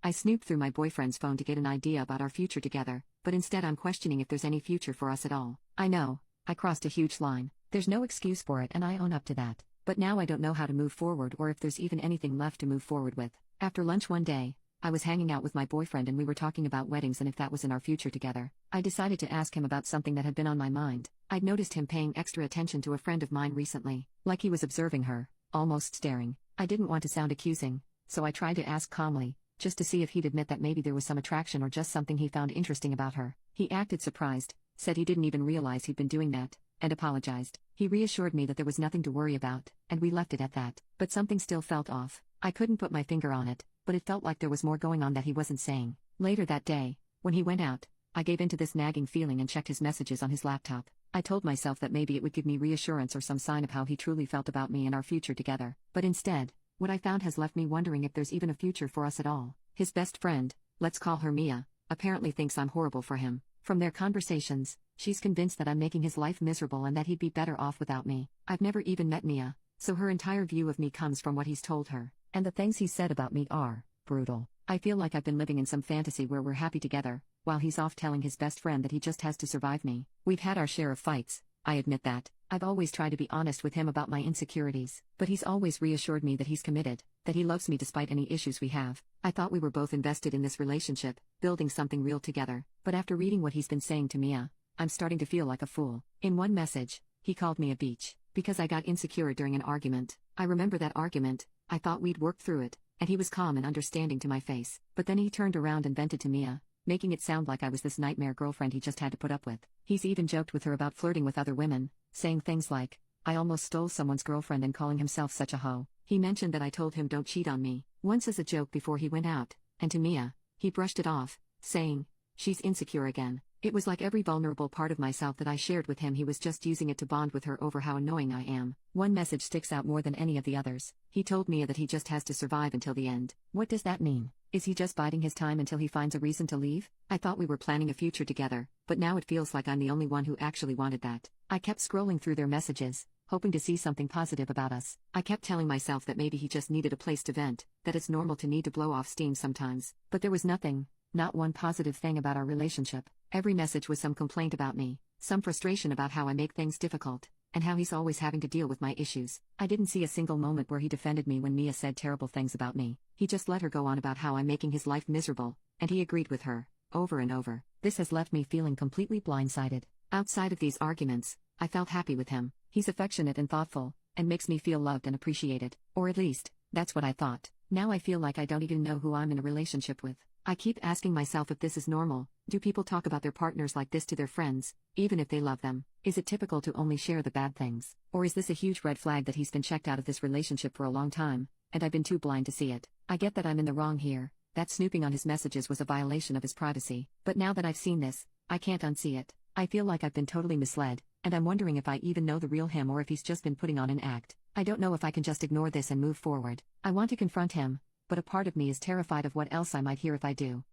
I snooped through my boyfriend's phone to get an idea about our future together, but instead I'm questioning if there's any future for us at all. I know, I crossed a huge line. There's no excuse for it and I own up to that. But now I don't know how to move forward or if there's even anything left to move forward with. After lunch one day, I was hanging out with my boyfriend and we were talking about weddings and if that was in our future together. I decided to ask him about something that had been on my mind. I'd noticed him paying extra attention to a friend of mine recently, like he was observing her, almost staring. I didn't want to sound accusing, so I tried to ask calmly, just to see if he'd admit that maybe there was some attraction or just something he found interesting about her. He acted surprised, said he didn't even realize he'd been doing that, and apologized. He reassured me that there was nothing to worry about, and we left it at that. But something still felt off. I couldn't put my finger on it, but it felt like there was more going on that he wasn't saying. Later that day, when he went out, I gave in to this nagging feeling and checked his messages on his laptop. I told myself that maybe it would give me reassurance or some sign of how he truly felt about me and our future together. But instead, what I found has left me wondering if there's even a future for us at all. His best friend, let's call her Mia, apparently thinks I'm horrible for him. From their conversations, she's convinced that I'm making his life miserable and that he'd be better off without me. I've never even met Mia, so her entire view of me comes from what he's told her. And the things he's said about me are brutal. I feel like I've been living in some fantasy where we're happy together, while he's off telling his best friend that he just has to survive me. We've had our share of fights, I admit that. I've always tried to be honest with him about my insecurities, but he's always reassured me that he's committed, that he loves me despite any issues we have. I thought we were both invested in this relationship, building something real together, but after reading what he's been saying to Mia, I'm starting to feel like a fool. In one message, he called me a bitch, because I got insecure during an argument. I remember that argument. I thought we'd worked through it, and he was calm and understanding to my face. But then he turned around and vented to Mia, making it sound like I was this nightmare girlfriend he just had to put up with. He's even joked with her about flirting with other women, saying things like, "I almost stole someone's girlfriend," and calling himself such a hoe. He mentioned that I told him don't cheat on me, once as a joke before he went out, and to Mia, he brushed it off, saying, "She's insecure again." It was like every vulnerable part of myself that I shared with him he was just using it to bond with her over how annoying I am. One message sticks out more than any of the others. He told Mia that he just has to survive until the end. What does that mean? Is he just biding his time until he finds a reason to leave? I thought we were planning a future together, but now it feels like I'm the only one who actually wanted that. I kept scrolling through their messages, hoping to see something positive about us. I kept telling myself that maybe he just needed a place to vent, that it's normal to need to blow off steam sometimes. But there was nothing, not one positive thing about our relationship. Every message was some complaint about me, some frustration about how I make things difficult, and how he's always having to deal with my issues. I didn't see a single moment where he defended me when Mia said terrible things about me. He just let her go on about how I'm making his life miserable, and he agreed with her, over and over. This has left me feeling completely blindsided. Outside of these arguments, I felt happy with him. He's affectionate and thoughtful, and makes me feel loved and appreciated. Or at least, that's what I thought. Now I feel like I don't even know who I'm in a relationship with. I keep asking myself if this is normal. Do people talk about their partners like this to their friends, even if they love them? Is it typical to only share the bad things? Or is this a huge red flag that he's been checked out of this relationship for a long time, and I've been too blind to see it? I get that I'm in the wrong here, that snooping on his messages was a violation of his privacy, but now that I've seen this, I can't unsee it. I feel like I've been totally misled, and I'm wondering if I even know the real him or if he's just been putting on an act. I don't know if I can just ignore this and move forward. I want to confront him, but a part of me is terrified of what else I might hear if I do.